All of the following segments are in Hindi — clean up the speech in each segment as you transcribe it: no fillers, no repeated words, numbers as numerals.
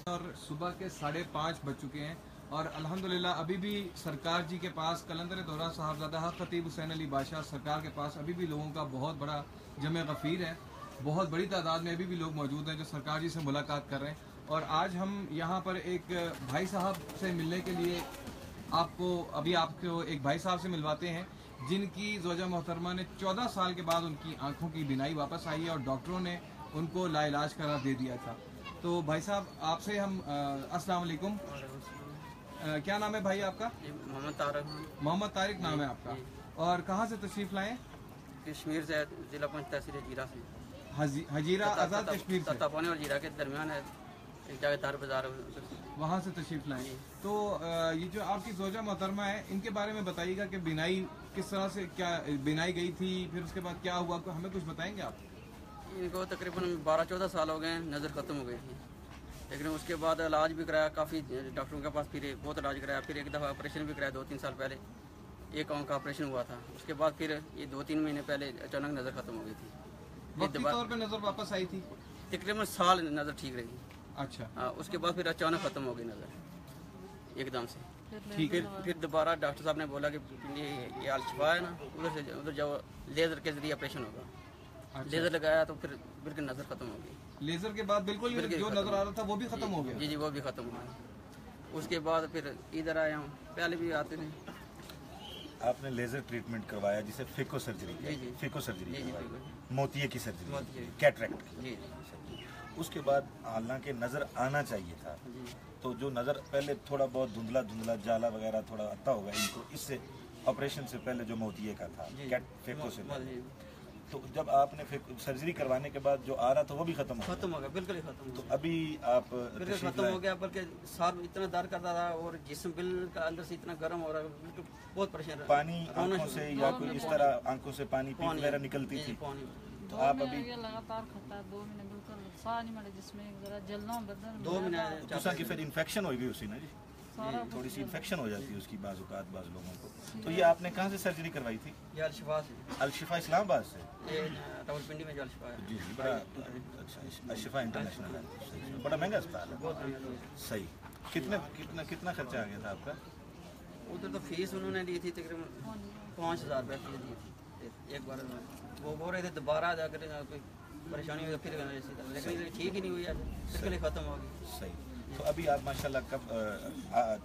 और सुबह के 5:30 बज चुके हैं और अल्हम्दुलिल्लाह अभी भी सरकार जी के पास कलंदर दौरा साहबजादा हक खतीब हुसैन अली बादशाह सरकार के पास अभी भी लोगों का बहुत बड़ा जमे गफ़ीर है। बहुत बड़ी तादाद में अभी भी लोग मौजूद हैं जो सरकार जी से मुलाकात कर रहे हैं। और आज हम यहाँ पर एक भाई साहब से मिलने के लिए आपको एक भाई साहब से मिलवाते हैं जिनकी ज़ौजा मोहतरमा ने 14 साल के बाद उनकी आंखों की बीनाई वापस आई है और डॉक्टरों ने उनको लाइलाज करार दे दिया था। तो भाई साहब आपसे हम अस्सलाम वालेकुम, क्या नाम है भाई आपका? मोहम्मद तारिक। मोहम्मद तारिक नाम है आपका। और कहाँ से तशरीफ लाए? कश्मीर से, जिला पंच तहसील हजीरा से। हजीरा आज़ाद कश्मीर से तत्तापानी और हजीरा के दरमियान है एक जगह तार बाजार, वहाँ से तशरीफ लाए। तो ये जो आपकी ज़ौजा मोहतरमा है इनके बारे में बताइएगा कि बिनाई किस तरह से क्या बिनाई गई थी, फिर उसके बाद क्या हुआ, हमें कुछ बताएंगे आप? इनको तकरीबन 12-14 साल हो गए, नज़र ख़त्म हो गई थी। लेकिन उसके बाद इलाज भी कराया, काफ़ी डॉक्टरों के पास फिर बहुत इलाज कराया। फिर एक दफ़ा ऑपरेशन भी कराया 2-3 साल पहले, एक आंख का ऑपरेशन हुआ था। उसके बाद फिर ये 2-3 महीने पहले अचानक नज़र ख़त्म हो गई थी। वक्ती तौर पे नज़र वापस आई थी? तकरीबन साल नज़र ठीक रही। अच्छा। उसके बाद फिर अचानक ख़त्म हो गई नज़र एकदम से। ठीक है। फिर दोबारा डॉक्टर साहब ने बोला कि ये अल-शिफा है ना, उधर जाओ, लेज़र के जरिए ऑपरेशन होगा। अच्छा। लेज़र लगाया तो फिर बिल्कुल नज़र ख़त्म हो गई। लेज़र के बाद बिल्कुल जो नज़र आ रहा था वो भी ख़त्म हो गया? जी, वो भी ख़त्म हुआ। उसके बाद फिर इधर आया हूँ, पहले भी आते थे। आपने लेज़र ट्रीटमेंट करवाया जिसे फिको सर्जरी, फिको सर्जरी, मोतिये की सर्जरी, कैटरेक्ट की। उसके बाद हालांकि नज़र आना चाहिए था, तो जो नज़र पहले थोड़ा बहुत धुंधला धुंधला जाला वगैरह थोड़ा आता होगा इनको, इससे ऑपरेशन से पहले जो मोतिये का था, फिको से पहले, तो जब आपने सर्जरी करवाने के बाद जो आ रहा था वो भी खत्म हो गया, बिल्कुल ही खत्म। तो अभी आप बिल्कुल खत्म हो गया, बल्कि सर इतना दर्द करता था और जिस्म बिल्कुल अंदर से इतना गर्म हो रहा है, बिल्कुल बहुत परेशान। पानी आंखों से या कोई इस तरह आंखों से पानी वगैरह निकलती थी, तो आप अभी लगातार खाता है 2 महीने बिल्कुल साह नहीं मिले, जिसमें जरा जलना बदन 2 महीने जैसा कि फिर इन्फेक्शन हो गई उसी ना जी, थोड़ी सी इन्फेक्शन हो जाती है उसकी बाज़ लोगों को। तो ये आपने कहाँ से सर्जरी करवाई थी? ये अल-शिफा से। अल-शिफा इस्लामाबाद से? ये रावलपिंडी में जो अल-शिफा है। जी जी, बड़ा अच्छा। अल-शिफा इंटरनेशनल है, बड़ा महंगा अस्पताल है। बहुत महंगा। सही। कितना खर्चा आ गया था आपका? उधर तो फीस उन्होंने दी थी तकरीबन 5,000 रुपये फीस दी थी एक बार। वो बोल रहे थे दोबारा जाकर कोई परेशानी हुई फिर, लेकिन ठीक ही नहीं हुई, बिल्कुल ही खत्म हो गई। सही। तो अभी आप माशाल्लाह कब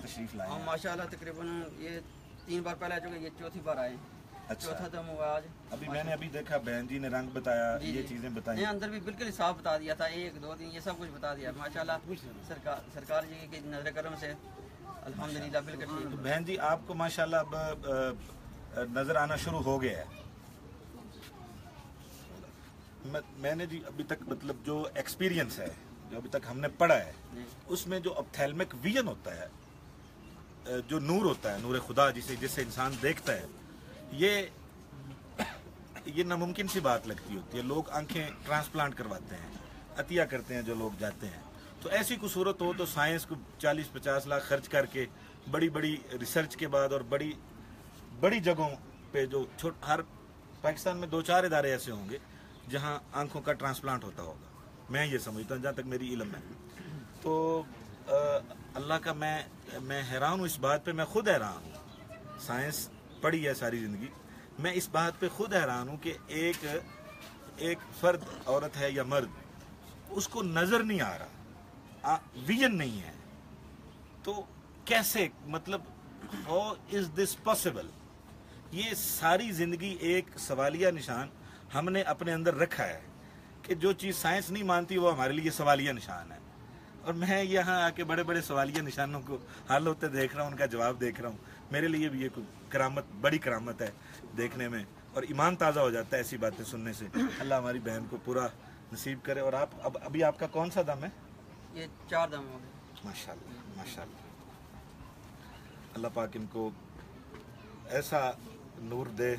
तशरीफ लाए? हम माशाल्लाह तकरीबन ये 3 बार पहले आ चुके, ये चौथी बार आए। अच्छा। चौथा दम हुआ आज। अभी मैंने अभी देखा बहन जी ने रंग बताया, ये चीजें बताई, अंदर भी बिल्कुल साफ बता दिया था, 1, 2, 3 ये सब कुछ बता दिया माशाल्लाह। सरकार जी की नजर करम से अल्हम्दुलिल्लाह बिल्कुल ठीक। तो बहन जी आपको माशाल्लाह अब नजर आना शुरू हो गया है। मैंने जी अभी तक मतलब जो एक्सपीरियंस है, जो अभी तक हमने पढ़ा है, उसमें जो ऑप्थेल्मिक विजन होता है, जो नूर होता है, नूर खुदा जिसे इंसान देखता है, ये नामुमकिन सी बात लगती होती है। लोग आंखें ट्रांसप्लांट करवाते हैं, अतिया करते हैं जो लोग जाते हैं। तो ऐसी कोई सूरत हो तो साइंस को 40-50 लाख खर्च करके बड़ी बड़ी रिसर्च के बाद और बड़ी बड़ी जगहों पे जो हर पाकिस्तान में 2-4 इदारे ऐसे होंगे जहां आंखों का ट्रांसप्लांट होता होगा, मैं ये समझता हूँ जहाँ तक मेरी इल्म है। तो अल्लाह का मैं हैरान हूँ इस बात पे, मैं खुद हैरान हूँ। साइंस पढ़ी है सारी ज़िंदगी, मैं इस बात पे खुद हैरान हूँ कि एक फर्द, औरत है या मर्द, उसको नज़र नहीं आ रहा, विजन नहीं है, तो कैसे, मतलब हाउ इज़ दिस पॉसिबल? ये सारी ज़िंदगी एक सवालिया निशान हमने अपने अंदर रखा है कि जो चीज़ साइंस नहीं मानती वो हमारे लिए सवालिया निशान है। और मैं यहाँ आके बड़े बड़े सवालिया निशानों को हल होते देख रहा हूँ, उनका जवाब देख रहा हूँ। मेरे लिए भी ये कोई करामत, बड़ी करामत है देखने में, और ईमान ताज़ा हो जाता है ऐसी बातें सुनने से। अल्लाह हमारी बहन को पूरा नसीब करे। और आप अभी आपका कौन सा दम है? ये 4 दम हो गए। माशाल्लाह माशाल्लाह। अल्लाह पाक इनको ऐसा नूर दे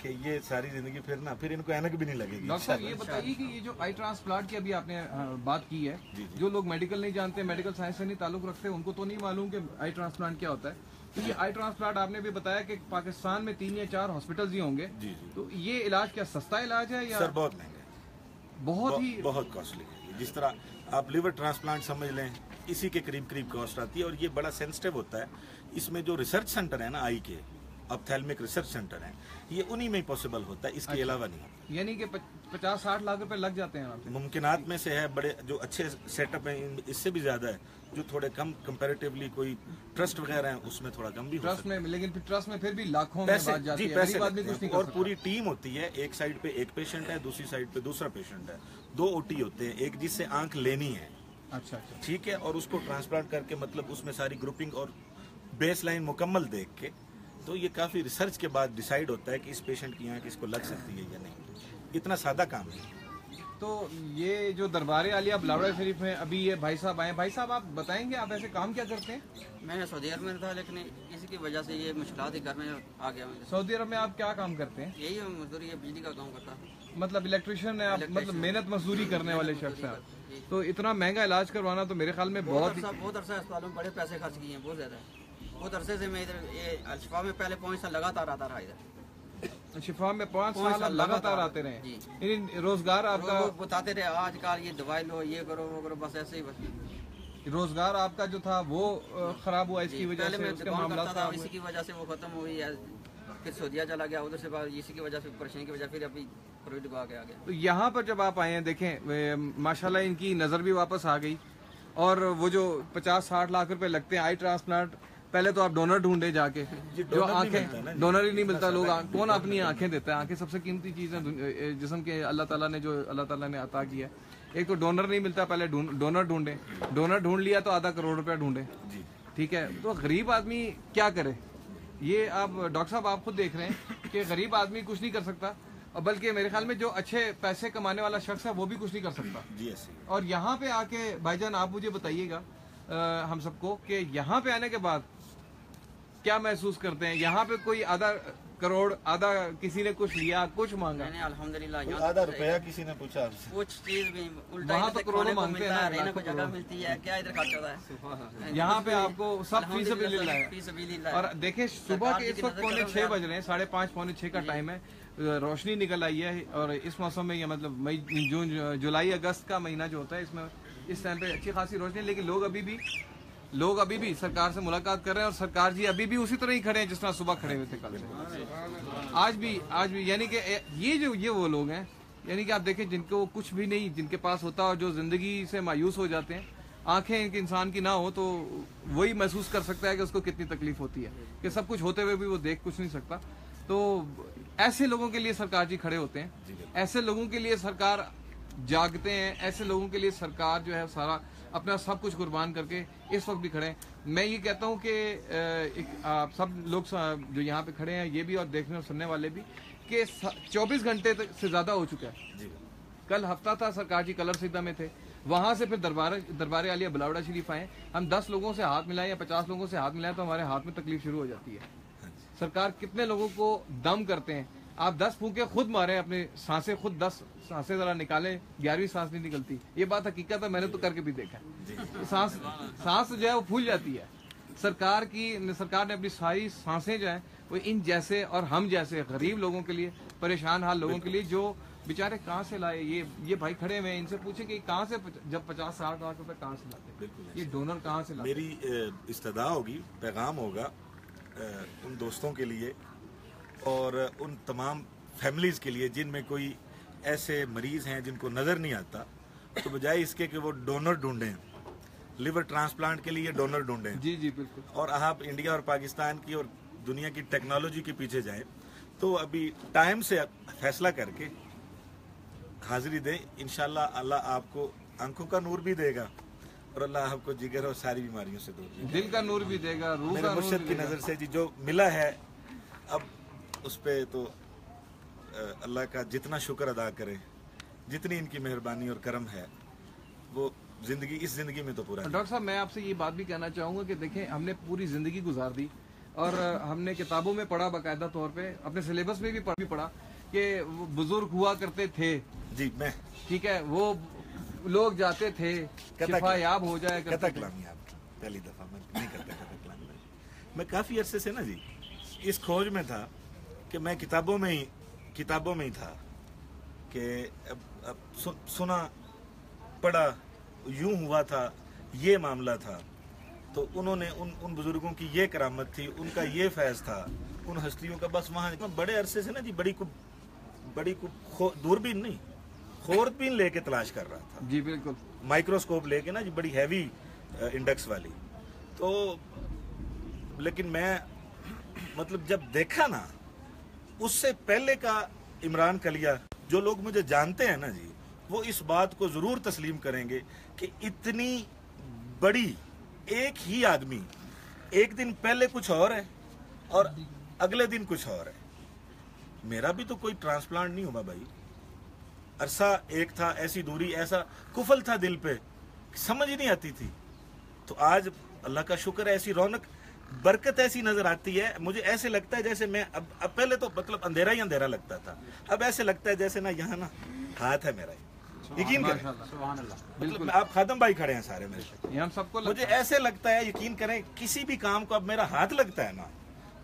कि ये सारी जिंदगी फिर इनको ऐनक भी नहीं लगेगी। डॉक्टर साहब ये बताइए कि ये जो आई ट्रांसप्लांट की अभी आपने बात की है, जो लोग मेडिकल नहीं जानते, मेडिकल साइंस से नहीं ताल्लुक रखते, उनको तो नहीं मालूम कि आई ट्रांसप्लांट क्या होता है। तो ये आई ट्रांसप्लांट आपने भी बताया कि पाकिस्तान में 3 या 4 हॉस्पिटल ही होंगे। तो ये इलाज क्या सस्ता इलाज है या? सर बहुत महंगा है, बहुत कॉस्टली है। जिस तरह आप लिवर ट्रांसप्लांट समझ लें, इसी के करीब करीब कॉस्ट आती है। और ये बड़ा सेंसिटिव होता है। इसमें जो रिसर्च सेंटर है ना आई के, ऑप्थेल्मिक रिसर्च सेंटर है, ये उन्हीं में ही पॉसिबल होता है, इसके अलावा नहीं। यानी कि 50-60 लाख रुपए लग जाते हैं वहाँ पे। मुमकिनात में से है। बड़े जो अच्छे सेटअप हैं इससे भी ज्यादा है, जो थोड़े कम कंपैरेटिवली कोई ट्रस्ट वगैरह है उसमें थोड़ा कम भी हो ट्रस्ट सकता है। में, लेकिन फिर ट्रस्ट में फिर भी लाखों में पैसे, बात जाती जी है, पैसे गरीब आदमी लगते कुछ नहीं हैं। कर और सकता। पूरी टीम होती है, एक साइड पे एक पेशेंट है, दूसरी साइड पे दूसरा पेशेंट है, 2 ओटी होते हैं, एक जिससे आंख लेनी है, अच्छा अच्छा। ठीक है, और उसको ट्रांसप्लांट करके मतलब उसमें सारी ग्रुपिंग और बेस लाइन मुकम्मल देख के, तो ये काफी रिसर्च के बाद डिसाइड होता है कि इस पेशेंट की आंख इसको लग सकती है या नहीं। इतना सादा काम है। तो ये जो दरबार आलिया बलावड़ा शरीफ में अभी ये भाई साहब आए, भाई साहब आप बताएंगे आप ऐसे काम क्या करते हैं? मैं सऊदी अरब में था, लेकिन इसी की वजह से ये मुश्किलात ही घर में आ गया मुझे। सऊदी अरब में आप क्या काम करते हैं? यही मजदूरी है, बिजली का काम करता है। मतलब इलेक्ट्रिशियन है आप, मतलब मेहनत मजदूरी करने वाले शख्स हैं आप। तो इतना महंगा इलाज करवाना तो मेरे ख्याल में बहुत अरसा अस्पतालों में बड़े पैसे खर्च किए हैं, बहुत ज्यादा। बहुत अरसे से मैं इधर ये अल-शिफा में पहले 5 साल लगातार आता रहा इधर। शिफा में 5 साल लगातार आते रहे। रोजगार आपका वो बताते रहे आजकल ये दवाई लो, ये करो वो करो, बस ऐसे ही बस। रोजगार आपका जो था वो खराब हुआ इसकी वजह पहले से, मैं उसके दुकान मामला करता था, इसी की वजह से वो खत्म हुई है। फिर सऊदीया चला गया, उधर से इसी की वजह से, परेशानी की वजह फिर अभी प्राइवेट को आ गया। तो यहाँ पर जब आप आए हैं, देखें माशाल्लाह इनकी नजर भी वापस आ गई। और वो जो 50-60 लाख रुपए लगते हैं आई ट्रांसप्लांट, पहले तो आप डोनर ढूंढे जाके, जो आंखें, डोनर ही नहीं मिलता। लोग कौन अपनी आंखें देता है? आंखें सबसे कीमती चीज है जिस्म के, अल्लाह ताला ने अता किया है। एक तो डोनर नहीं मिलता, पहले डोनर ढूंढे, डोनर ढूंढ लिया तो आधा करोड़ रुपया ढूंढे, ठीक है। तो गरीब आदमी क्या करे? ये आप डॉक्टर साहब आप खुद देख रहे हैं कि गरीब आदमी कुछ नहीं कर सकता, और बल्कि मेरे ख्याल में जो अच्छे पैसे कमाने वाला शख्स है वो भी कुछ नहीं कर सकता। और यहाँ पे आके भाईजान आप मुझे बताइएगा हम सबको कि यहाँ पे आने के बाद क्या महसूस करते हैं? यहाँ पे कोई आधा करोड़, आधा किसी ने कुछ लिया, कुछ मांगा? मैंने अल्हम्दुलिल्लाह आधा रुपया किसी ने पूछा कुछ चीज भी उल्टा, वहाँ तो करोड़ों मांगते हैं, रहने को जगह मिलती है, क्या इधर खर्च होता है? यहाँ पे आपको सब फीसबिलिल्लाह है। और देखें सुबह के इस वक्त 5:45 बज रहे हैं, 5:30 पौने 6 का टाइम है, रोशनी निकल आई है। और इस मौसम में, ये मतलब मई, जून, जुलाई, अगस्त का महीना जो होता है, इसमें इस टाइम पे अच्छी खासी रोशनी है। लेकिन लोग अभी भी सरकार से मुलाकात कर रहे हैं, और सरकार जी अभी भी उसी तरह ही खड़े हैं जिस तरह सुबह खड़े हुए थे कल से। आज भी यानी कि ये वो लोग हैं, यानी कि आप देखें जिनको कुछ भी नहीं, जिनके पास होता और जो जिंदगी से मायूस हो जाते हैं, आंखें एक इंसान की ना हो तो वही महसूस कर सकता है कि उसको कितनी तकलीफ होती है, कि सब कुछ होते हुए भी वो देख कुछ नहीं सकता। तो ऐसे लोगों के लिए सरकार जी खड़े होते हैं, ऐसे लोगों के लिए सरकार जागते हैं, ऐसे लोगों के लिए सरकार जो है सारा अपना सब कुछ कुर्बान करके इस वक्त भी खड़े हैं। मैं ये कहता हूँ कि आप सब लोग जो यहाँ पे खड़े हैं, ये भी और देखने और सुनने वाले भी, कि 24 घंटे से ज्यादा हो चुका है। कल हफ्ता था, सरकार जी कलर सीधा में थे, वहां से फिर दरबार आलिया बलावड़ा शरीफ आए। हम 10 लोगों से हाथ मिलाएं या 50 लोगों से हाथ मिलाएं तो हमारे हाथ में तकलीफ शुरू हो जाती है। सरकार कितने लोगों को दम करते हैं, आप 10 फूंके खुद मारे, अपने सांसें खुद 10 सांसें जरा निकालें, 11वीं सांस नहीं निकलती। ये बात हकीकत है, मैंने तो करके भी देखा है। सांस जो है वो फूल जाती है। सरकार ने अपनी सारी सांसें जो है वो इन जैसे और हम जैसे गरीब लोगों के लिए, परेशान हाल लोगों के लिए, जो बेचारे कहाँ से लाए। ये भाई खड़े हुए हैं, इनसे पूछे कि कहाँ से, जब 50-60 लाख रुपए कहाँ से लाते, ये डोनर कहाँ से लाते? मेरी इस्तदा होगी, पैगाम होगा उन दोस्तों के लिए और उन तमाम फैमिलीज के लिए जिनमें कोई ऐसे मरीज हैं जिनको नजर नहीं आता, तो बजाय इसके कि वो डोनर ढूंढें, लिवर ट्रांसप्लांट के लिए डोनर ढूंढें। जी बिल्कुल। और आप इंडिया और पाकिस्तान की और दुनिया की टेक्नोलॉजी के पीछे जाएं, तो अभी टाइम से फैसला करके हाजिरी दें। इंशाल्लाह अल्लाह आपको आंखों का नूर भी देगा और अल्लाह आपको जिगर और सारी बीमारियों से दूर भी, दिल का नूर भी देगा, रूह मेरे का नूर मुर्शिद भी की देगा। नजर से जी जो मिला है, अब उस पे तो अल्लाह का जितना शुक्र अदा करें, जितनी इनकी मेहरबानी और करम है, वो इस जिंदगी में तो पूरा। डॉक्टर साहब मैं आपसे ये बात भी कहना चाहूंगा कि देखें हमने पूरी जिंदगी गुजार दी और हमने किताबों में पढ़ा, बाकायदा तौर पे अपने सिलेबस में भी पढ़ा कि बुजुर्ग हुआ करते थे जी, मैं ठीक है, वो लोग जाते थे शिफायाब हो जाए करते थे। कलामी आप पहली दफा मैं नहीं करता कथा कलामी। मैं काफी अरसे से ना जी इस खोज में था कि मैं किताबों में ही था कि अब सुना पढ़ा यूं हुआ था, ये मामला था, तो उन्होंने उन बुजुर्गों की ये करामत थी, उनका ये फैज था, उन हस्तियों का, बस वहाँ बड़े अरसे से ना जी बड़ी दूरबीन नहीं, खोरबीन लेके तलाश कर रहा था जी, बिल्कुल माइक्रोस्कोप लेके ना जी, बड़ी हैवी इंडेक्स वाली। तो लेकिन मैं मतलब जब देखा ना, उससे पहले का इमरान कलिया, जो लोग मुझे जानते हैं ना जी, वो इस बात को जरूर तस्लीम करेंगे कि इतनी बड़ी एक ही आदमी एक दिन पहले कुछ और है और अगले दिन कुछ और है। मेरा भी तो कोई ट्रांसप्लांट नहीं हुआ भाई, अरसा एक था, ऐसी दूरी, ऐसा कुफल था दिल पे, समझ ही नहीं आती थी। तो आज अल्लाह का शुक्र है, ऐसी रौनक, बरकत ऐसी नजर आती है। मुझे ऐसे लगता है जैसे मैं अब पहले तो मतलब अंधेरा ही अंधेरा लगता था, अब ऐसे लगता है जैसे ना यहाँ ना हाथ है मेरा, यकीन करें। मतलब आप खादम भाई खड़े हैं सारे मेरे साथ, हम सबको मुझे ऐसे लगता है, यकीन करें, किसी भी काम को अब मेरा हाथ लगता है ना,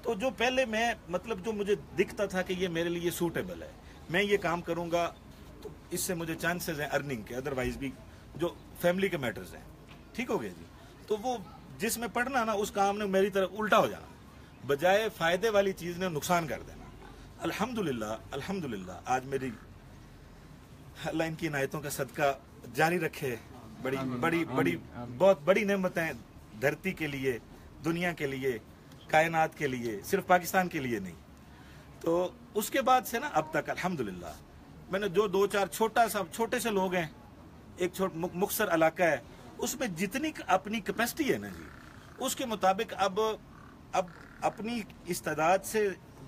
तो जो पहले मैं मतलब जो मुझे दिखता था कि ये मेरे लिए सूटेबल है, मैं ये काम करूंगा, तो इससे मुझे चांसेस हैं अर्निंग के, अदरवाइज भी जो फैमिली के मैटर्स हैं, ठीक हो गया जी। तो वो जिसमें पढ़ना ना, उस काम ने मेरी तरफ उल्टा हो जाना, बजाय फायदे वाली चीज ने नुकसान कर देना। अल्हम्दुलिल्लाह, अल्हम्दुलिल्लाह आज मेरी अल्लाह इनकी इनायतों का सदका जारी रखे। बड़ी बड़ी बड़ी बहुत बड़ी नेमतें धरती के लिए, दुनिया के लिए, कायनात के लिए, सिर्फ पाकिस्तान के लिए नहीं। तो उसके बाद से ना अब तक अल्हम्दुलिल्लाह मैंने जो 2-4 छोटे से लोग हैं, एक मुख्तर इलाका है, उसमें जितनी अपनी कैपेसिटी है ना जी, उसके मुताबिक अब अपनी इस्तेदाद से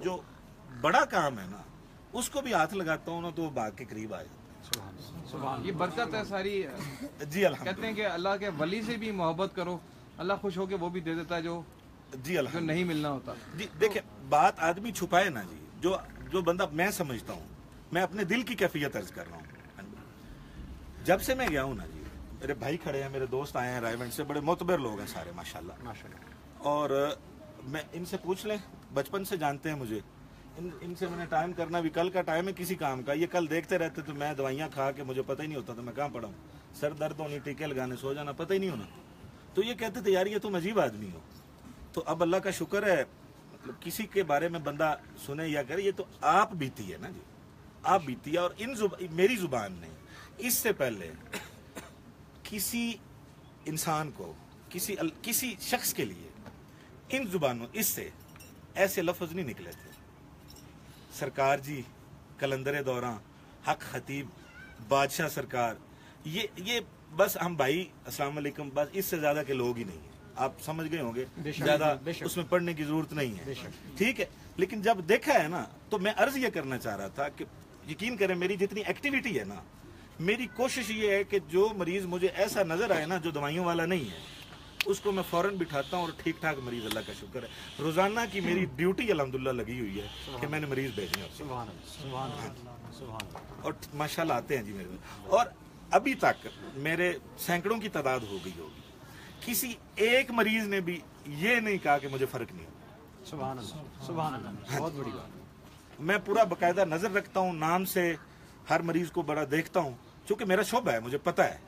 जो बड़ा काम है ना, उसको भी हाथ लगाता हूँ ना, तो भाग के करीब आ जाता है। ये बरकत है सारी जी अल्हम्दुलिल्लाह। कहते हैं कि अल्लाह के वली से भी मोहब्बत करो, अल्लाह खुश होके वो भी दे देता है जो जी अल्हम्दुलिल्लाह नहीं मिलना होता जी। देखिए, बात आदमी छुपाए ना जी, जो बंदा, मैं समझता हूँ, मैं अपने दिल की कैफियत अर्ज कर रहा हूँ। जब से मैं गया हूँ ना जी, मेरे भाई खड़े हैं, मेरे दोस्त आए हैं रायवंड से, बड़े मोतबर लोग हैं सारे माशाल्लाह। और मैं इनसे पूछ लें, बचपन से जानते हैं मुझे, इनसे मैंने टाइम करना भी, कल का टाइम है किसी काम का, ये कल देखते रहते, तो मैं दवाइयाँ खा के मुझे पता ही नहीं होता था मैं कहाँ पड़ा हूँ, सर दर्द होनी, टीके लगाने, सो जाना, पता ही नहीं होना। तो ये कहते थे यार ये तुम अजीब आदमी हो। तो अब अल्लाह का शुक्र है, मतलब किसी के बारे में बंदा सुने या करे, ये तो आप बीती है ना जी, आप बीती है। और मेरी जुबान ने इससे पहले किसी इंसान को, किसी शख्स के लिए इन जुबानों इससे ऐसे लफ्ज नहीं निकले थे। सरकार जी, कलंदर दौरान, हक खतीब, बादशाह सरकार, ये बस हम भाई अस्सलाम वालेकुम, बस इससे ज्यादा के लोग ही नहीं है। आप समझ गए होंगे, ज्यादा उसमें पढ़ने की जरूरत नहीं है, ठीक है। लेकिन जब देखा है ना, तो मैं अर्ज ये करना चाह रहा था कि यकीन करें, मेरी जितनी एक्टिविटी है ना, मेरी कोशिश ये है कि जो मरीज मुझे ऐसा नजर आए ना जो दवाइयों वाला नहीं है, उसको मैं फौरन बिठाता हूँ और ठीक ठाक मरीज, अल्लाह का शुक्र है, रोजाना की मेरी ड्यूटी अल्हम्दुलिल्लाह लगी हुई है कि मैंने मरीज भेजने और माशाल्लाह आते हैं जी मेरे में। और अभी तक मेरे सैकड़ों की तादाद हो गई होगी, किसी एक मरीज ने भी ये नहीं कहा कि मुझे फर्क नहीं हुआ। सुभान अल्लाह, सुभान अल्लाह, बहुत बड़ी बात। मैं पूरा बाकायदा नजर रखता हूँ, नाम से हर मरीज को बड़ा देखता हूँ, क्योंकि मेरा शोबा है, मुझे पता है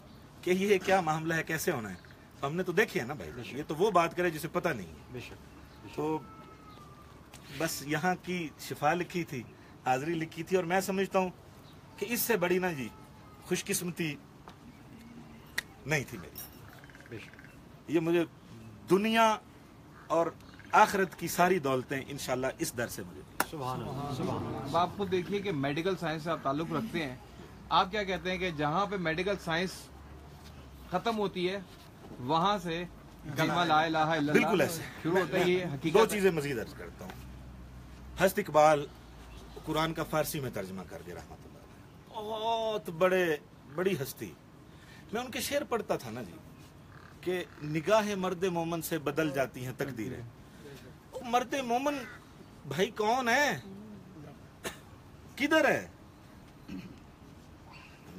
कि ये क्या मामला है, कैसे होना है। हमने तो देखी है ना भाई, ये तो वो बात करे जिसे पता नहीं है। तो बस यहाँ की शिफा लिखी थी, हाजिरी लिखी थी, और मैं समझता हूँ कि इससे बड़ी ना जी खुशकिस्मती नहीं थी मेरी। ये मुझे दुनिया और आखिरत की सारी दौलतें इंशाल्लाह इस दर से मुझे। सुभान अल्लाह, सुभान अल्लाह। अब आप खुद देखिए कि मेडिकल साइंस से आप ताल्लुक रखते हैं, आप क्या कहते हैं कि जहाँ पे मेडिकल साइंस खत्म होती है, वहां से कलमा ला इलाहा इल्लल्लाह बिल्कुल ऐसे शुरू होता है। ये हकीकत दो चीजें मजीद अर्ज करता हूँ। हस्त इकबाल कुरान का फारसी में तर्जमा कर दिया रहमतुल्लाह, बहुत बड़ी हस्ती। मैं उनके शेर पढ़ता था ना जी कि निगाह मर्द मोमन से बदल जाती हैं तकदीरें। मर्द मोमन भाई कौन है, किधर है,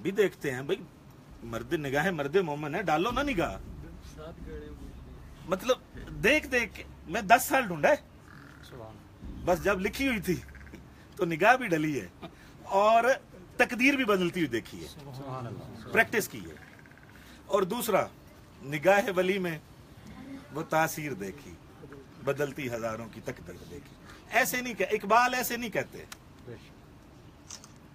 भी देखते हैं भाई, मर्द निगाह मर्द मोमन है, डालो ना निगाह। मतलब देख के मैं 10 साल ढूंढा है, बस जब लिखी हुई थी तो निगाह भी डली है और तकदीर भी बदलती हुई देखी है, प्रैक्टिस की है। और दूसरा, निगाह वली में वो तासीर देखी, बदलती हजारों की तकदीर देखी। ऐसे नहीं कह, इकबाल ऐसे नहीं कहते।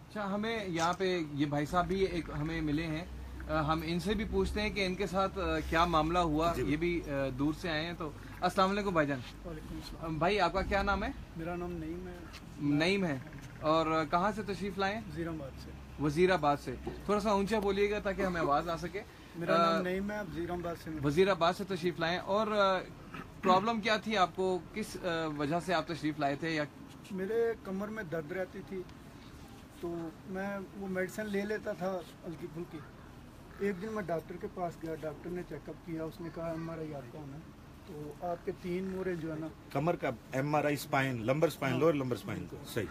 अच्छा, हमें यहाँ पे ये भाई साहब भी एक हमें मिले हैं, हम इनसे भी पूछते हैं कि इनके साथ क्या मामला हुआ। ये भी दूर से आए हैं। तो अस्सलाम वालेकुम भाईजान। भाई आपका क्या नाम है? मेरा नाम नईम है। नईम है। और कहाँ से तशरीफ लाए? वजीराबाद से। वजीराबाद से। थोड़ा सा ऊंचा बोलिएगा ताकि हमें आवाज आ सके। मेरा नाम नईम है, वजीराबाद से। वजीराबाद से तशरीफ लाए। और प्रॉब्लम क्या थी आपको, किस वजह से आप तशरीफ लाए थे? या मेरे कमर में दर्द रहती थी, तो मैं वो मेडिसिन ले लेता था हल्की फुल्की। एक दिन मैं डॉक्टर के पास गया, डॉक्टर ने चेकअप किया, उसने कहा MRI आपका होना, तो आपके 3 मोरे जो है ना कमर का MRI, spine, lumbar spine, lower lumbar spine को, सही।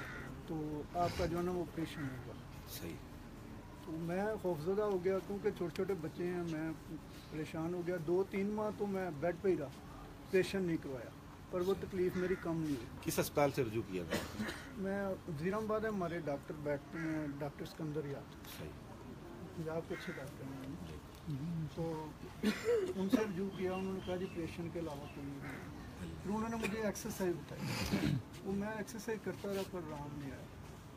तो आपका जो है ना वो ऑपरेशन होगा। सही। तो मैं खौफजदा हो गया, क्योंकि छोटे छोटे बच्चे हैं, मैं परेशान हो गया। 2-3 माह तो मैं बेड पे ही रहा, ऑपरेशन नहीं करवाया, पर वो तकलीफ मेरी कम नहीं हुई। किस अस्पताल से रुजू किया था? मैं वजीराबाद है, हमारे डॉक्टर बैठते हैं, डॉक्टर सिकंदर याद, सही। पंजाब के अच्छे डॉक्टर हैं। तो उनसे रिव्यू किया, उन्होंने कहा जी ऑपरेशन के अलावा कोई नहीं। फिर उन्होंने मुझे एक्सरसाइज बताई, वो मैं एक्सरसाइज करता रहा, पर आराम नहीं आया।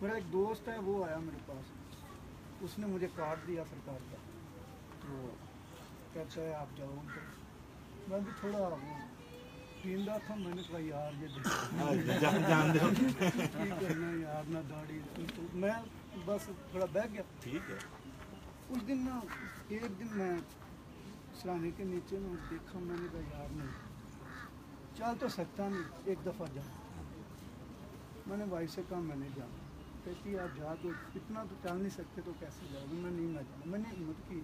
मेरा एक दोस्त है, वो आया मेरे पास, उसने मुझे कार्ड दिया सरकार का, तो कहता है आप जाओ उनको। मैं भी थोड़ा पींदा था, मैंने कहा यार ये जान दो। ठीक करना यार, ना दाढ़ी, तो मैं बस थोड़ा बह गया। ठीक है। उस दिन ना, एक दिन मैं सराहने के नीचे में देखा, मैंने कहा यार नहीं, चल तो सकता नहीं, एक दफ़ा जा। मैंने वाइफ से कहा मैंने जाना। कहती आप जा, तो इतना तो चल नहीं सकते, तो कैसे जाओगे? मैं नहीं, मैं जाना। मैंने हिम्मत की,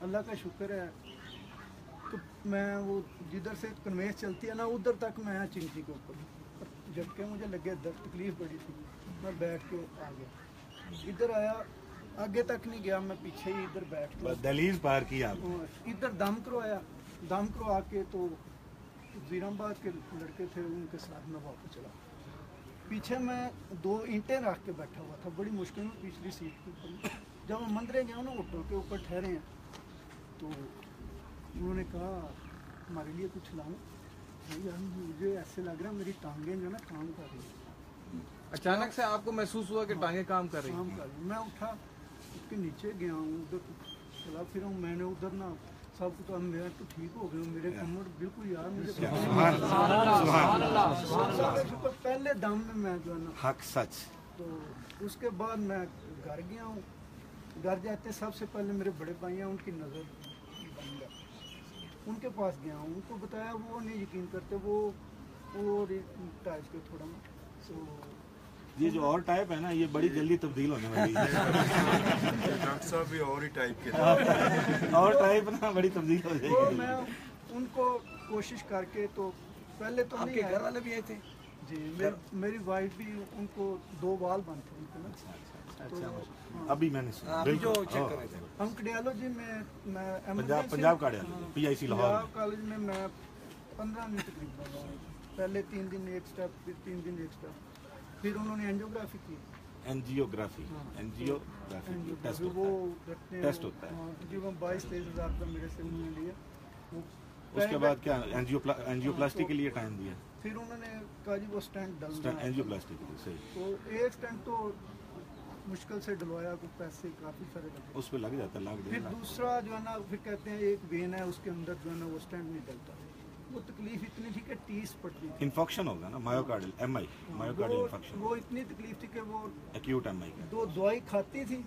अल्लाह का शुक्र है। तो मैं वो जिधर से कन्वेंस चलती है ना, उधर तक मैं आया चिंकी के ऊपर। झटके मुझे लगे, दर्द तकलीफ बड़ी थी, मैं बैठ के आ गया। इधर आया, आगे तक नहीं गया, मैं पीछे ही इधर बैठ के दहलीज पार की आप। इधर दम करवाया, दम करवा के तो वजीराबाद के लड़के थे, उनके साथ मैं वापस चला। पीछे मैं 2 ईंटें रख के बैठा हुआ था, बड़ी मुश्किल में पिछली सीट के ऊपर। जब हम मंदिर गए ना, ऑटो के ऊपर ठहरे हैं, तो उन्होंने कहा हमारे लिए कुछ लाऊं? यार मुझे ऐसे लग रहा है मेरी टांगें जो ना काम कर रही है। अचानक से आपको महसूस हुआ कि टांगें काम कर रही काम कर रही। मैं उठा, उसके नीचे गया हूँ, उधर चला फिर हूँ। मैंने उधर ना सब तो मेरा तो ठीक हो गया, मेरे कमर बिल्कुल यार, मुझे पहले दम में मैं जो है ना हक सच। तो उसके बाद मैं घर गया हूँ। घर जाते सबसे पहले मेरे बड़े भाई हैं, उनकी नज़र बन गया, उनके पास गया हूँ, उनको बताया, वो नहीं यकीन करते, वो टाइप के थोड़ा ना। तो ये जो और टाइप है ना, ये बड़ी जल्दी तब्दील होने वाली है। डॉक्टर साहब भी और ही टाइप के थे। और टाइप ना बड़ी तब्दील हो तो जाएगी। मैं उनको कोशिश करके, तो पहले तो आपके घर वाले भी आए थे? जी, मेरी वाइफ भी, उनको 2 बाल बंद थे उनके ना। तो अभी मैंने सुना, जो चेक कर रहे थे। हम कार्डियोलॉजी में, मैं Punjab cardiology, PIC Lahore. Punjab college में मैं 15 दिन तकरीबन रहा। पहले 3 दिन एक स्टेप, फिर 3 दिन एक स्टेप, फिर उन्होंने एंजियोग्राफी की। एंजियोग्राफी टेस्ट वो टेस्ट होता है। जो 22-23 हज़ार रुपये मेरे से उन्होंने लिए। वो उसके बाद क्या एंजियोप्लास्टी के लिए टाइम दिया? फिर उन्होंने कहा जी वो स्टेंट डलना है। एंजियोप्लास्टी के लिए, सही। तो एक स्टेंट तो मुश्किल से डलवाया, कुछ पैसे काफ़ी सारे लगे। उस पे लग जाता है लाख फिर 1.5 लाख। दूसरा जो है ना, फिर कहते हैं एक वेन है, उसके अंदर जो है ना वो स्टेंट नहीं डलता। वो तकलीफ इतनी थी कि 30 पड़ती थी। इन्फेक्शन होगा ना, मायोकार्डियल MI, मायोकार्डियल इन्फेक्शन। वो इतनी तकलीफ थी कि वो एक्यूट MI का। 2 दवाई खाती थी,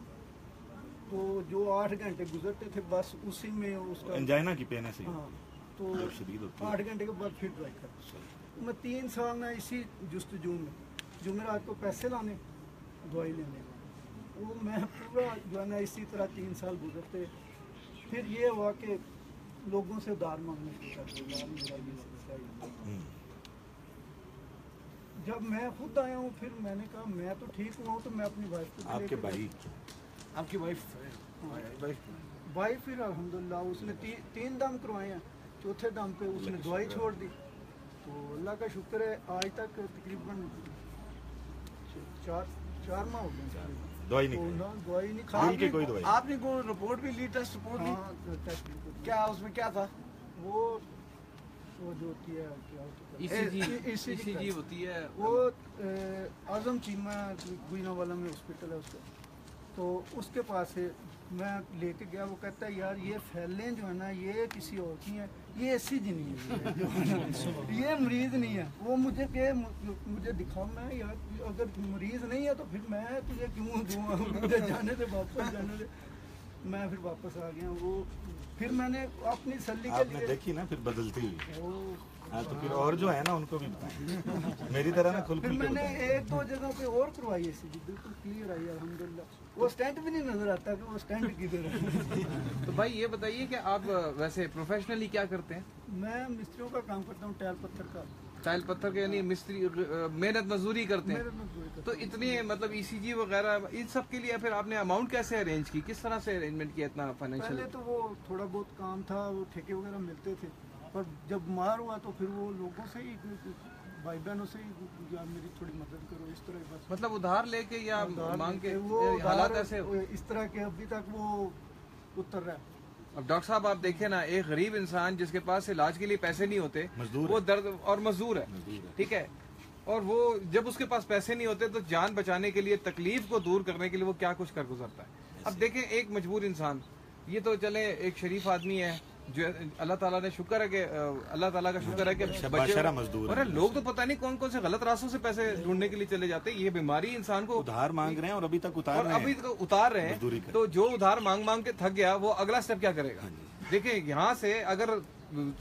तो जो 8 घंटे गुजरते थे बस उसी में उसका एंजाइना की पेन ऐसी हाँ, तो जब शदीद होती है। 8 घंटे के बाद फिर दवाई खाती। मैं 3 साल ना इसी जुस्तजू में, जुमेरात को पैसे लाने, दवाई लेने, वो मैं पूरा जो है ना इसी तरह 3 साल गुजरते। फिर ये हुआ कि लोगों से उधार मांगने की जब मैं खुद आया हूँ, फिर मैंने कहा मैं तो ठीक हुआ हूँ, तो मैं अपनी वाइफ को आपके भाई, आपकी वाइफ? वाइफ फिर अल्हम्दुलिल्लाह उसने 3 दम करवाए हैं, चौथे दम पे उसने दवाई छोड़ दी। तो अल्लाह का शुक्र है, आज तक तकरीबन 4 माह हो गए। दवाई तो नहीं ना दवाई नहीं खा दिल की कोई दवाई आपने को रिपोर्ट भी ली, टेस्ट रिपोर्ट ली? हाँ, टेस्ट रिपोर्ट। क्या उसमें क्या था? वो जो होती है क्या होती है ECG होती है वो आजम चीमा गुजरांवाला में हॉस्पिटल है उसका, तो उसके पास है। मैं लेके गया, वो कहता है यार ये फैलें जो है ना ये किसी और की हैं, ये ECG नहीं है जो है ना, ये मरीज नहीं है। वो मुझे दिखाओ, मैं यार अगर मरीज नहीं है तो फिर मैं तुझे क्यों दूँ, मुझे जाने दे, वापस जाने दे। मैं फिर वापस आ गया। वो फिर मैंने अपनी सल्ली के आपने लिए देखी ना फिर बदलती हुई। वो हाँ तो फिर और जो है ना उनको भी बताएं, मेरी तरह ना खुल फिर खुल के मैंने बताएं। 1-2 जगह पे और करवाई ECG, बिल्कुल क्लियर आई अल्हम्दुलिल्लाह। वो स्टेंट भी नहीं नजर आता कि वो स्टेंट किधर है। तो भाई ये बताइए कि आप वैसे प्रोफेशनली क्या करते हैं? मैं मिस्त्रियों का काम करता हूँ, टाइल पत्थर का। टाइल पत्थर के यानी मिस्त्री मेहनत मजदूरी करते हैं। मेरे मजदूरी करता तो इतनी मतलब ECG वगैरह इन सब के लिए फिर आपने अमाउंट कैसे अरेंज की, किस तरह से अरेंजमेंट किया इतना हूँ। पहले फाइनेंशियल? तो वो थोड़ा बहुत काम था, वो ठेके वगैरह मिलते थे, पर जब बीमार हुआ तो फिर वो लोगों से ही, भाई बहनों से ही, यार मेरी थोड़ी मदद करो, इस तरह बस। मतलब उधार लेके या उधार मांग के? लेके वो हालात उधार ऐसे। इस तरह के अभी तक वो उतर रहा है। अब डॉक्टर साहब आप देखें ना, एक गरीब इंसान जिसके पास इलाज के लिए पैसे नहीं होते, मजदूर वो है। दर्द और मजदूर है, ठीक है, और वो जब उसके पास पैसे नहीं होते तो जान बचाने के लिए, तकलीफ को दूर करने के लिए वो क्या कुछ कर गुजरता है। अब देखें एक मजबूर इंसान, ये तो चले एक शरीफ आदमी है जो अल्लाह ताला ने शुक्र है कि अल्लाह ताला का शुक्र है कि बादशाह मजदूर और है। लोग तो पता नहीं कौन कौन से गलत रास्तों से पैसे ढूंढने के लिए चले जाते हैं। ये बीमारी इंसान को उधार मांग रहे हैं और अभी तक उतार और रहे अभी हैं। तो उतार रहे मजदूरी हैं, कर। तो जो उधार मांग मांग के थक गया वो अगला स्टेप क्या करेगा? देखिए यहाँ से अगर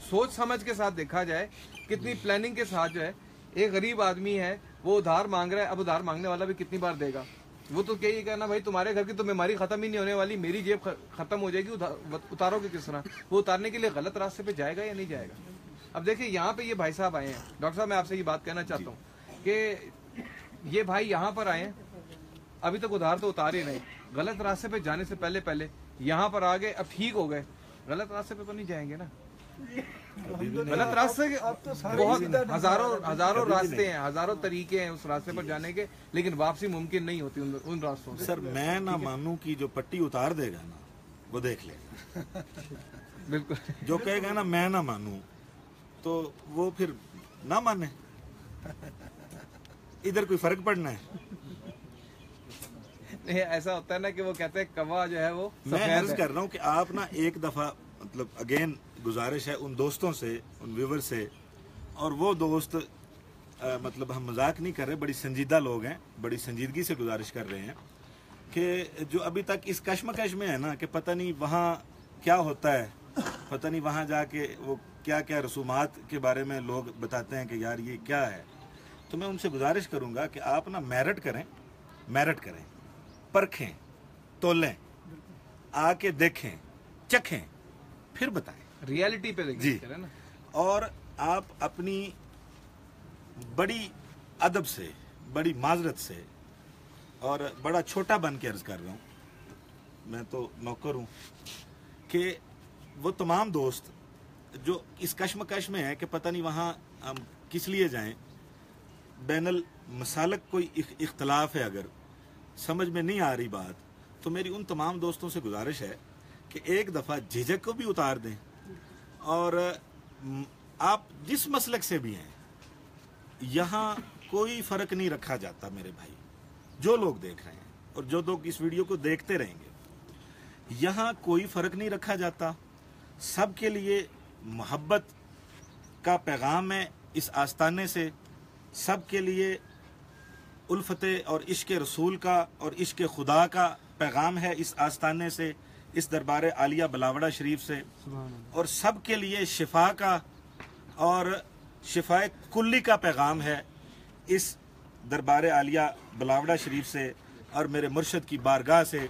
सोच समझ के साथ देखा जाए, कितनी प्लानिंग के साथ जो है, एक गरीब आदमी है वो उधार मांग रहा है, अब उधार मांगने वाला भी कितनी बार देगा? वो तो यही कहना भाई तुम्हारे घर की तो बीमारी खत्म ही नहीं होने वाली, मेरी जेब खत्म हो जाएगी, उतारोगे किस तरह? वो उतारने के लिए गलत रास्ते पे जाएगा या नहीं जाएगा? अब देखिए यहाँ पे ये भाई साहब आए हैं, डॉक्टर साहब मैं आपसे ये बात कहना चाहता हूँ कि ये भाई यहाँ पर आए हैं, अभी तक उधार तो उतार ही नहीं, गलत रास्ते पे जाने से पहले यहाँ पर आ गए, अब ठीक हो गए, गलत रास्ते पे तो नहीं जाएंगे ना? गलत रास्ते के अब तो सारे बहुत सीधा हजारों रास्ते हैं, हजारों तरीके हैं उस रास्ते पर जाने के, लेकिन वापसी मुमकिन नहीं होती उन रास्तों से। सर मैं ना मानूं कि जो पट्टी उतार देगा ना वो देख ले, बिल्कुल। जो कहेगा ना मैं ना मानूं तो वो फिर ना माने। इधर कोई फर्क पड़ना है? नहीं, ऐसा होता है ना कि वो कहते हैं कवा जो है वो मैं सफेद अर्ज है। कर रहा हूँ कि आप ना एक दफा मतलब अगेन गुजारिश है उन दोस्तों से, उन व्यूवर से, और वो दोस्त मतलब हम मजाक नहीं कर रहे, बड़ी संजीदा लोग हैं, बड़ी संजीदगी से गुजारिश कर रहे हैं कि जो अभी तक इस कश्मकश में है ना कि पता नहीं वहाँ क्या होता है, पता नहीं वहाँ जाके वो क्या क्या रसूमात के बारे में लोग बताते हैं कि यार ये क्या है, तो मैं उनसे गुजारिश करूँगा कि आप ना मेरिट करें, परखें, तोलें, आके देखें, चखें, फिर बताएं रियलिटी पे जी। देखिए ना। और आप अपनी बड़ी अदब से, बड़ी माजरत से और बड़ा छोटा बन के अर्ज कर रहा हूँ, मैं तो नौकर हूँ, कि वो तमाम दोस्त जो इस कश्मकश में है कि पता नहीं वहाँ हम किस लिए जाएं, बैनल मसालक कोई इख्तलाफ है, अगर समझ में नहीं आ रही बात, तो मेरी उन तमाम दोस्तों से गुजारिश है कि एक दफ़ा झिझक को भी उतार दें, और आप जिस मसलक से भी हैं, यहाँ कोई फ़र्क नहीं रखा जाता मेरे भाई, जो लोग देख रहे हैं और जो लोग इस वीडियो को देखते रहेंगे, यहाँ कोई फ़र्क नहीं रखा जाता, सबके लिए मोहब्बत का पैगाम है इस आस्ताने से, सबके लिए उल्फत और इश्क रसूल का और इश्क खुदा का पैगाम है इस आस्ताने से, इस दरबार आलिया बलावड़ा शरीफ से, और सब के लिए शिफा का और शिफाए कुल्ली का पैगाम है इस दरबार आलिया बलावड़ा शरीफ से। और मेरे मुर्शद की बारगाह से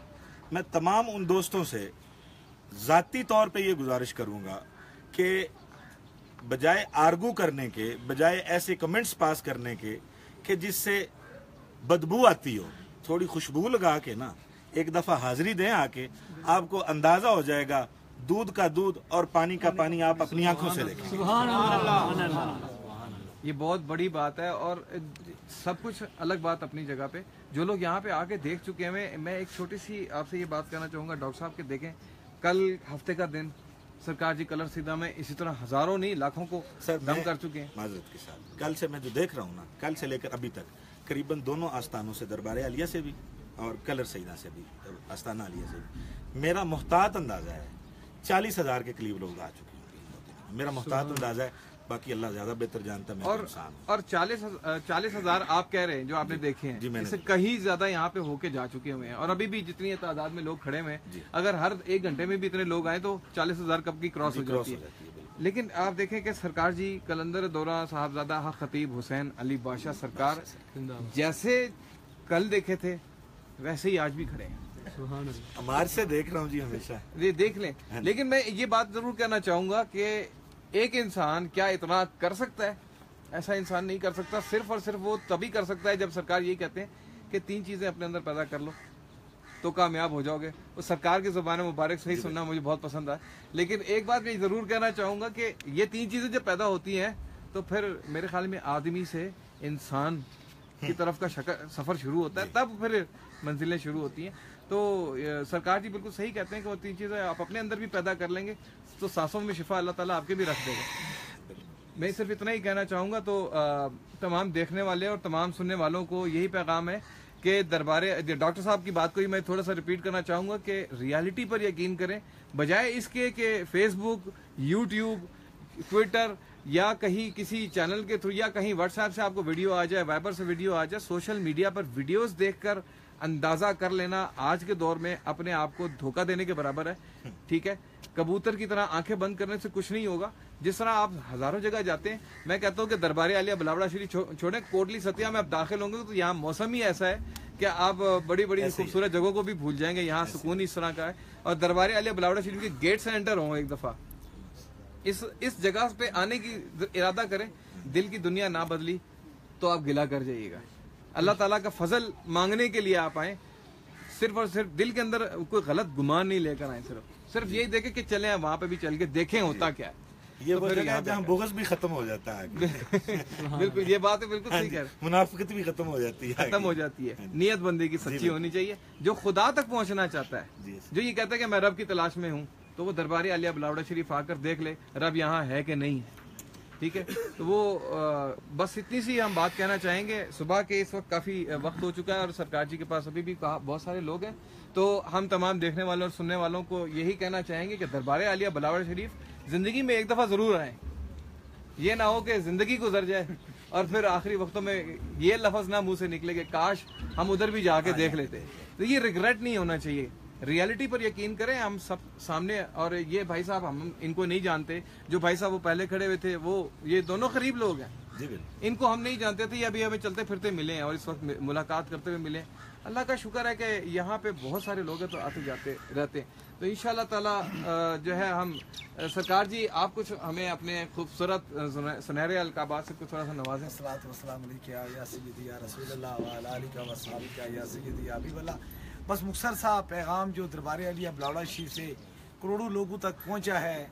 मैं तमाम उन दोस्तों से ज़ाती तौर पे ये गुजारिश करूँगा कि बजाय आर्गू करने के, बजाय ऐसे कमेंट्स पास करने के कि जिससे बदबू आती हो, थोड़ी खुशबू लगा के ना एक दफ़ा हाजिरी दें आके, आपको अंदाज़ा हो जाएगा, दूध का दूध और पानी का पानी आप अपनी आंखों से देखें। ये बहुत बड़ी बात है और सब कुछ अलग बात अपनी जगह पे। जो लोग यहाँ पे आके देख चुके हैं, मैं एक छोटी सी आपसे ये बात कहना चाहूँगा डॉक्टर साहब के देखें, कल हफ्ते का दिन सरकार जी कलर सीधा में इसी तरह हजारों नहीं लाखों को दम कर चुके हैं। माजरत के साथ कल से मैं जो देख रहा हूँ ना, कल से लेकर अभी तक करीबन दोनों आस्थानों से, दरबार आलिया से भी और कलर सईदा से भी, आस्थाना आलिया से भी, मेरा मुहतात अंदाजा है 40,000 के करीब लोग आ चुके हैं। मेरा मुहतात अंदाजा है, बाकी अल्लाह ज्यादा बेहतर जानता है। मैं और 40,000 आप कह रहे हैं जो आपने देखे हैं, इससे कहीं ज्यादा यहाँ पे होके जा चुके हुए हैं और अभी भी जितनी तादाद में लोग खड़े हुए हैं, अगर हर 1 घंटे में भी इतने लोग आए तो 40,000 कब की क्रॉस हो जाती है। लेकिन आप देखें कि सरकार जी कलंदर दौरा साहबजादा हक खतीब हुसैन अली बादशाह सरकार जैसे कल देखे थे वैसे ही आज भी खड़े हैं। हमारे से देख रहा हूँ जी हमेशा, ये देख लें। लेकिन मैं ये बात जरूर कहना चाहूंगा कि एक इंसान क्या इतना कर सकता है? ऐसा इंसान नहीं कर सकता। सिर्फ और सिर्फ वो तभी कर सकता है जब सरकार ये कहते हैं कि 3 चीजें अपने अंदर पैदा कर लो तो कामयाब हो जाओगे। वो सरकार की जुबान मुबारक से ही सुनना मुझे बहुत पसंद है। लेकिन एक बात मैं जरूर कहना चाहूंगा कि ये 3 चीजें जब पैदा होती हैं तो फिर मेरे ख्याल में आदमी से इंसान की तरफ का सफर शुरू होता है, तब फिर मंजिलें शुरू होती हैं। तो सरकार जी बिल्कुल सही कहते हैं कि वो 3 चीजें आप अपने अंदर भी पैदा कर लेंगे तो सांसों में शिफा अल्लाह ताला आपके भी रख देगा। मैं सिर्फ इतना ही कहना चाहूंगा। तो तमाम देखने वाले और तमाम सुनने वालों को यही पैगाम है कि दरबारे डॉक्टर साहब की बात को ही मैं थोड़ा सा रिपीट करना चाहूंगा कि रियलिटी पर यकीन करें, बजाय इसके कि फेसबुक, यूट्यूब, ट्विटर या कहीं किसी चैनल के थ्रू या कहीं व्हाट्सएप से आपको वीडियो आ जाए, वाइबर से वीडियो आ जाए, सोशल मीडिया पर वीडियोस देखकर अंदाजा कर लेना आज के दौर में अपने आप को धोखा देने के बराबर है। ठीक है, कबूतर की तरह आंखें बंद करने से कुछ नहीं होगा। जिस तरह आप हजारों जगह जाते हैं, मैं कहता हूँ कि दरबार आलिया बिलावड़ा शरीफ छोड़े, कोटली सतिया में आप दाखिल होंगे तो यहाँ मौसम ही ऐसा है कि आप बड़ी बड़ी खूबसूरत जगहों को भी भूल जाएंगे। यहाँ सुकून इस तरह का है। और दरबार आलिया बिलावड़ा शरीफ के गेट से एंटर हों एक दफा, इस जगह पे आने की इरादा करें, दिल की दुनिया ना बदली तो आप गिला कर जाइएगा। अल्लाह ताला का फजल मांगने के लिए आप आए, सिर्फ और सिर्फ दिल के अंदर कोई गलत गुमान नहीं लेकर आए, सिर्फ यही देखे कि चले वहां पे भी चल के देखें होता क्या है। ये तो फिर जहाँ बोगस भी खत्म हो जाता है। बिल्कुल, ये बात है, बिल्कुल सही कह रहे हैं। मुनाफिकत भी खत्म हो जाती है, नियत बंदे की सच्ची होनी चाहिए। जो खुदा तक पहुंचना चाहता है, जो ये कहता है कि मैं रब की तलाश में हूँ, तो वो दरबार आलिया बिलावड़ा शरीफ आकर देख ले रब यहाँ है कि नहीं है। ठीक है, तो वो बस इतनी सी हम बात कहना चाहेंगे। सुबह के इस वक्त काफी वक्त हो चुका है और सरकार जी के पास अभी भी बहुत सारे लोग हैं। तो हम तमाम देखने वालों और सुनने वालों को यही कहना चाहेंगे कि दरबार आलिया बिलावड़ा शरीफ जिंदगी में एक दफा जरूर आए। ये ना हो कि जिंदगी गुजर जाए और फिर आखिरी वक्तों में ये लफ्ज ना मुंह से निकले कि काश हम उधर भी जाके देख लेते। तो ये रिग्रेट नहीं होना चाहिए। रियलिटी पर यकीन करें, हम सब सामने। और ये भाई साहब हम इनको नहीं जानते, जो भाई साहब वो पहले खड़े हुए थे, वो ये दोनों करीब लोग हैं। इनको हम नहीं जानते थे, ये अभी हमें चलते फिरते मिले हैं और इस वक्त मुलाकात करते हुए मिले। अल्लाह का शुक्र है कि यहाँ पे बहुत सारे लोग हैं तो आते जाते रहते हैं। तो इंशाल्लाह ताला जो है हम सरकार जी आप कुछ हमें अपने खूबसूरत सुनहरे अलकाबात से कुछ थोड़ा सा नवाजें। बस मुख्तसर सा पैगाम जो दरबार आलिया बिलावड़ा शरीफ से करोड़ों लोगों तक पहुंचा है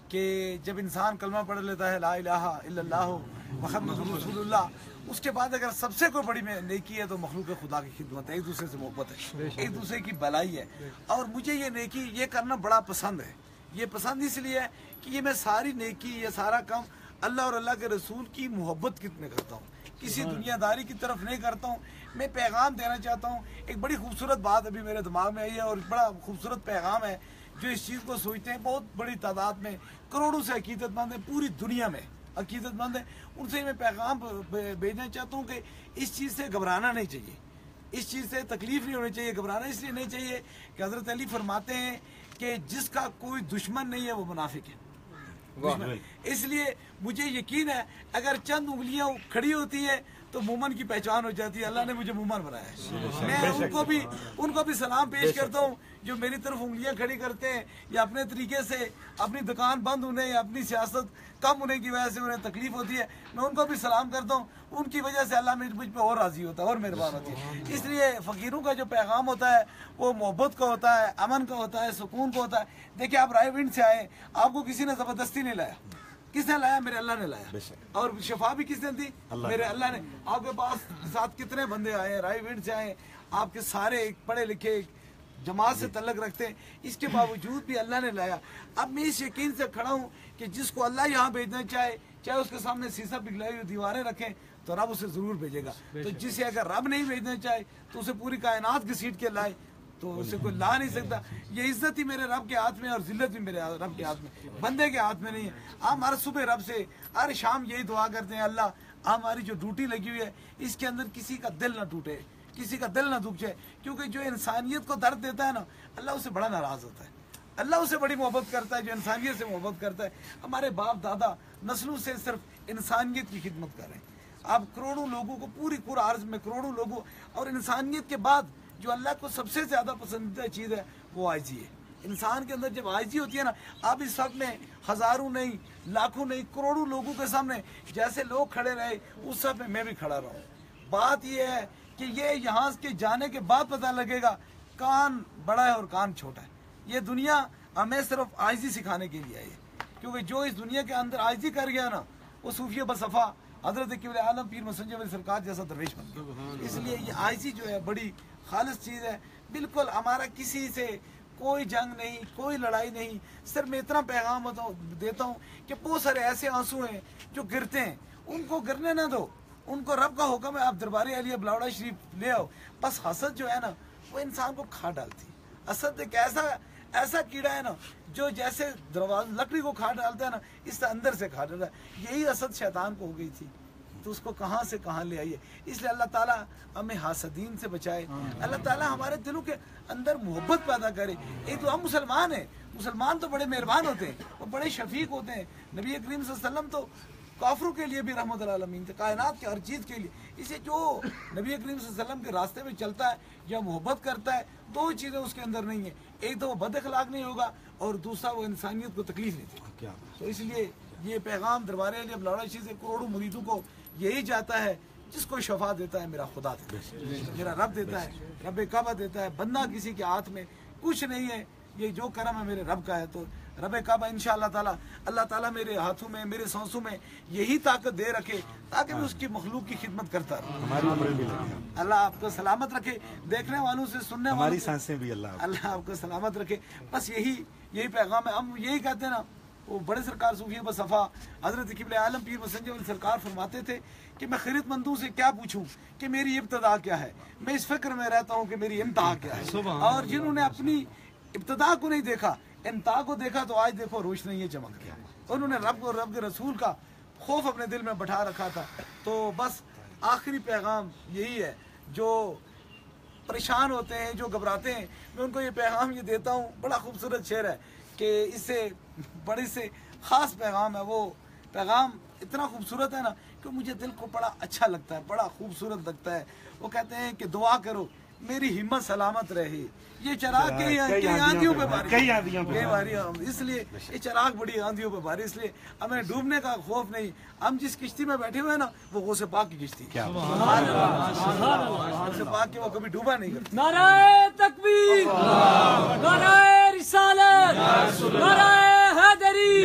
कि जब इंसान कलमा पढ़ लेता है ला इलाहा इल्लल्लाह मुहम्मदुर रसूलुल्लाह, उसके बाद अगर सबसे कोई बड़ी नेकी है तो मखलूक खुदा की खिदमत है, एक दूसरे से मोहब्बत है, एक दूसरे की भलाई है। और मुझे ये नेकी ये करना बड़ा पसंद है। ये पसंद इसलिए है कि ये मैं सारी नेकी, ये सारा काम अल्लाह और अल्लाह के रसूल की मोहब्बत कितने करता हूँ, किसी दुनियादारी की तरफ नहीं करता हूँ। मैं पैगाम देना चाहता हूँ। एक बड़ी खूबसूरत बात अभी मेरे दिमाग में आई है और बड़ा खूबसूरत पैगाम है जो इस चीज़ को सोचते हैं। बहुत बड़ी तादाद में करोड़ों से अकीदतमंद हैं, पूरी दुनिया में अकीदतमंद हैं। उनसे मैं पैगाम भेजना चाहता हूँ कि इस चीज़ से घबराना नहीं चाहिए, इस चीज़ से तकलीफ नहीं होनी चाहिए। घबराना इसलिए नहीं चाहिए कि हज़रत अली फरमाते हैं कि जिसका कोई दुश्मन नहीं है वो मुनाफिक है। इसलिए मुझे यकीन है अगर चंद उंगलियां खड़ी होती है तो मोमन की पहचान हो जाती है। अल्लाह ने मुझे मोमन बनाया है। मैं उनको भी सलाम पेश करता हूँ जो मेरी तरफ उंगलियां खड़ी करते हैं या अपने तरीके से अपनी दुकान बंद होने या अपनी सियासत कम होने की वजह से उन्हें तकलीफ होती है। मैं उनको भी सलाम करता हूँ। उनकी वजह से अल्लाह मुझ पर और राजी होता है और मेहरबान होती है। इसलिए फ़कीरों का जो पैगाम होता है वो मोहब्बत का होता है, अमन का होता है, सुकून का होता है। देखिए आप रायविंड से आए, आपको किसी ने ज़बरदस्ती नहीं लाया, किसने लाया? मेरे अल्लाह ने लाया। बेशक। और शफा भी किसने दी? मेरे अल्लाह ने। आपके पास साथ कितने बंदे आए, रायविंड से आए, आपके सारे पढ़े लिखे जमात से तल्लक रखते हैं, इसके बावजूद भी अल्लाह ने लाया। अब मैं इस यकीन से खड़ा हूँ कि जिसको अल्लाह यहाँ भेजना चाहे उसके सामने शीशा पिघलाई हुई दीवारें रखें तो रब उसे जरूर भेजेगा। तो जिसे अगर रब नहीं भेजना चाहे तो उसे पूरी कायनात घसीट के लाए तो उसे कोई ला नहीं सकता। ये इज्जत ही मेरे रब के हाथ में और जिल्लत भी मेरे रब के हाथ में, बंदे के हाथ में नहीं है। हम हर सुबह रब से हर शाम यही दुआ करते हैं, अल्लाह हमारी जो ड्यूटी लगी हुई है इसके अंदर किसी का दिल ना टूटे, किसी का दिल ना दुख जाए, क्योंकि जो इंसानियत को दर्द देता है ना, अल्लाह उससे बड़ा नाराज होता है। अल्लाह उससे बड़ी मोहब्बत करता है जो इंसानियत से मोहब्बत करता है। हमारे बाप दादा नस्लों से सिर्फ इंसानियत की खिदमत कर रहे हैं। आप करोड़ों लोगों को पूरा अर्ज में करोड़ों लोगों, और इंसानियत के बाद जो अल्लाह को सबसे ज्यादा पसंदीदा चीज़ है वो आइजी है। इंसान के अंदर जब आइजी होती है ना, आप इस वक्त में हजारों नहीं, लाखों नहीं, करोड़ों लोगों के सामने जैसे लोग खड़े रहे उस सब में मैं भी खड़ा रहूं। बात यह है कि ये यहाँ के जाने के बाद पता लगेगा कान बड़ा है और कान छोटा है। ये दुनिया हमें सिर्फ आइजी सिखाने के लिए आई है, क्योंकि जो इस दुनिया के अंदर आइजी कर गया ना, वो सूफिया बसफा हजरत क़िबले आलम पीर मसंजर वाली सरकार जैसा दरवेश बन गया। इसलिए ये आइजी जो है बड़ी खालिस चीज़ है। बिल्कुल हमारा किसी से कोई जंग नहीं, कोई लड़ाई नहीं। सिर्फ मैं इतना पैगाम देता हूँ कि बहुत सारे ऐसे आंसू हैं जो गिरते हैं, उनको गिरने ना दो। उनको रब का हुक्म है, आप दरबार अलिया बिलावड़ा शरीफ ले आओ। बस हसद जो है ना वो इंसान को खा डालती है। हसद एक ऐसा कीड़ा है ना जो जैसे दरवाजा लकड़ी को खा डालता है ना, इससे अंदर से खा डालता है। यही हसद शैतान को हो गई थी, तो उसको कहाँ से कहाँ ले आइए। इसलिए अल्लाह ताला हमें हासदीन से बचाए। अल्लाह ताला हमारे दिलों के अंदर मोहब्बत पैदा करे। एक तो हम मुसलमान हैं, मुसलमान तो बड़े मेहरबान होते हैं, वो बड़े शफीक होते हैं। नबी करीम सल्लल्लाहु अलैहि वसल्लम तो काफिरों के लिए भी रहमत आलमीन थे, कायनात के हर चीज़ के लिए। इसे जो नबी करीम सल्लल्लाहु अलैहि वसल्लम के रास्ते में चलता है या मोहब्बत करता है, दो चीज़ें उसके अंदर नहीं है। एक तो वो बद अखलाक नहीं होगा और दूसरा वो इंसानियत को तकलीफ नहीं देगा। तो इसलिए ये पैगाम दरबार अलिया बिलावड़ा शरीफ से करोड़ों मुरीदों को यही जाता है, जिसको शफा देता है मेरा खुदा देता है, मेरा रब देता है, रब काबा देता है। बंदा किसी के हाथ में कुछ नहीं है, ये जो करम है मेरे रब का है। तो रब काबा इंशाअल्लाह ताला, अल्लाह ताला मेरे हाथों में, मेरे सांसों में यही ताकत दे रखे ताकि मैं उसकी मखलूक की खिदमत करता रहूं। अल्लाह आपको सलामत रखे, देखने वालों से सुनने वालों से सांसें भी अल्लाह आपको सलामत रखे। बस यही पैगाम है। हम यही कहते हैं ना, वो बड़े सरकार सूफिया बसफा हजरत क़िबले आलम पीर मसंजर वाली सरकार फरमाते थे कि मैं खिदमतमंदों से क्या पूछूं कि मेरी इब्तदा क्या है। मैं इस फिक्र में रहता हूं कि मेरी इंतहा क्या है। और जिन्होंने अपनी इब्तदा को नहीं देखा, इंतहा को देखा, तो आज देखो रोशनी ये चमक गया। उन्होंने रब के रसूल का खौफ अपने दिल में बैठा रखा था। तो बस आखिरी पैगाम यही है, जो परेशान होते हैं, जो घबराते हैं, मैं उनको ये पैगाम ये देता हूँ। बड़ा खूबसूरत शेर है कि इससे बड़ी से ख़ास पैगाम है। वो पैगाम इतना खूबसूरत है ना कि मुझे दिल को बड़ा अच्छा लगता है, बड़ा खूबसूरत लगता है। वो कहते हैं कि दुआ करो मेरी हिम्मत सलामत रहे, ये चराग कई आंधियों पे भारी, इसलिए ये चराग बड़ी आंधियों पे भारी। इसलिए हमें डूबने का खौफ नहीं। हम जिस किश्ती में बैठे हुए हैं ना, वो गौसे पाक की किश्ती, गौसे पाक के वो कभी डूबा नहीं करता। नाराए तकबीर, नाराए रिसालत, नाराए हैदरी,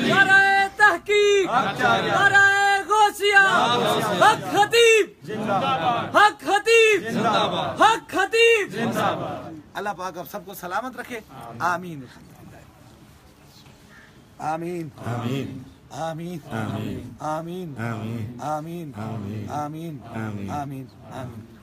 नाराए तहकीक, नाराए गौसिया, हक खतीब, हक खतीब, हक खतीब। अल्लाह पाक आप सबको सलामत रखे। आमीन आमीन आमीन आमीन आमीन आमीन आमीन आमीन आमीन आमीन आमीन।